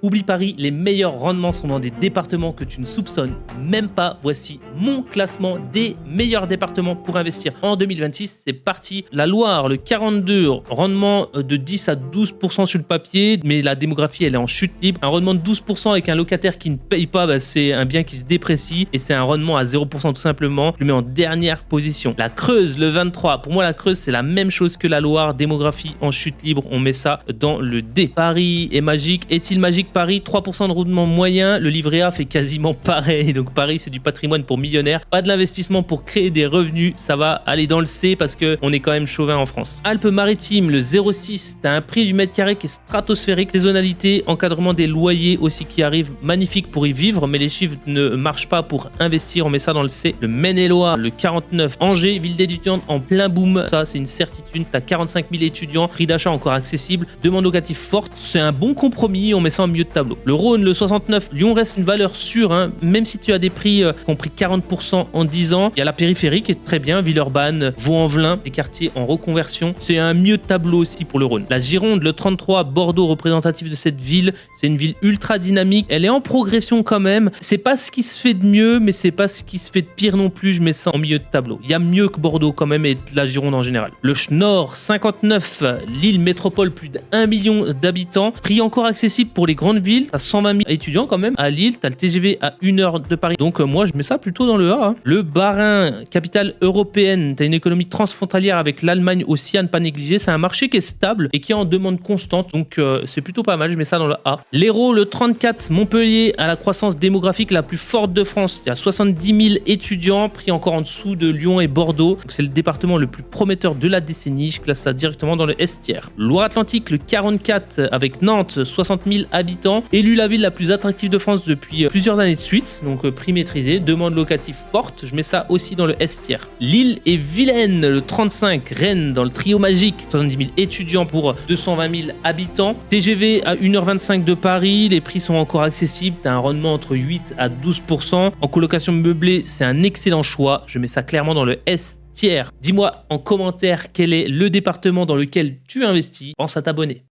Oublie Paris, les meilleurs rendements sont dans des départements que tu ne soupçonnes même pas. Voici mon classement des meilleurs départements pour investir en 2026. C'est parti. La Loire, le 42, rendement de 10 à 12% sur le papier, mais la démographie elle est en chute libre. Un rendement de 12% avec un locataire qui ne paye pas, c'est un bien qui se déprécie et c'est un rendement à 0% tout simplement. Je le mets en dernière position. La Creuse, le 23. Pour moi, la Creuse, c'est la même chose que la Loire. Démographie en chute libre. On met ça dans le D. Paris est magique. Est-il magique Paris? 3% de rendement moyen. Le livret A fait quasiment pareil. Donc Paris, c'est du patrimoine pour millionnaires. Pas de l'investissement pour créer des revenus. Ça va aller dans le C parce qu'on est quand même chauvin en France. Alpes-Maritimes, le 06. T'as un prix du mètre carré qui est stratosphérique. Saisonnalité, encadrement des loyers aussi qui arrive. Magnifique pour y vivre, mais les chiffres ne marchent pas pour investir. On met ça dans le C. Le Maine-et-Loire, le 49. Angers, ville d'étudiants en plein boom. Ça, c'est une certitude. T'as 45 000 étudiants. Prix d'achat encore accessible. Demande locative forte. C'est un bon compromis. On met ça en milieu de tableau. Le Rhône, le 69. Lyon reste une valeur sûre. Même si tu as des prix qui ont pris 40% en 10 ans. Il y a la périphérie qui est très bien. Villeurbanne, Vaux-en-Velin, des quartiers en reconversion. C'est un milieu de tableau aussi pour le Rhône. La Gironde, le 33. Bordeaux, représentatif de cette ville. C'est une ville ultra dynamique. Elle est en progression quand même. C'est pas ce qui se fait de mieux, mais c'est pas ce qui se fait de pire non plus. Je mets ça en milieu de tableau. Il y a mieux que Bordeaux quand même et de la Gironde en général. Le Nord, 59. Lille métropole, plus d'1 million d'habitants. Prix encore accessible pour les grandes villes. T'as 120 000 étudiants quand même. À Lille, t'as le TGV à 1 heure de Paris. Donc moi, je mets ça plutôt dans le A. Le Bas-Rhin, capitale européenne. T'as une économie transfrontalière avec l'Allemagne aussi à ne pas négliger. C'est un marché qui est stable et qui est en demande constante. Donc c'est plutôt pas mal. Je mets ça dans le A. L'Hérault, le 34. Montpellier a la croissance démographique la plus forte de France. Il y a 70 000 étudiants, pris encore en dessous de Lyon et Bordeaux. C'est le département le plus prometteur de la décennie. Je classe ça directement dans le S tiers. Loire-Atlantique, le 44, avec Nantes, 60 000 habitants. Élu la ville la plus attractive de France depuis plusieurs années de suite. Donc prix maîtrisé. Demande locative forte. Je mets ça aussi dans le S tiers. Lille et Vilaine, le 35. Rennes, dans le trio magique. 70 000 étudiants pour 220 000 habitants. TGV à 1h25 de Paris. Les prix sont encore accessibles. T'as un rendement entre 8 à 12%. En colocation meublée, c'est un excellent choix. Je mets ça clairement dans le S tiers. Dis-moi en commentaire quel est le département dans lequel tu investis. Pense à t'abonner.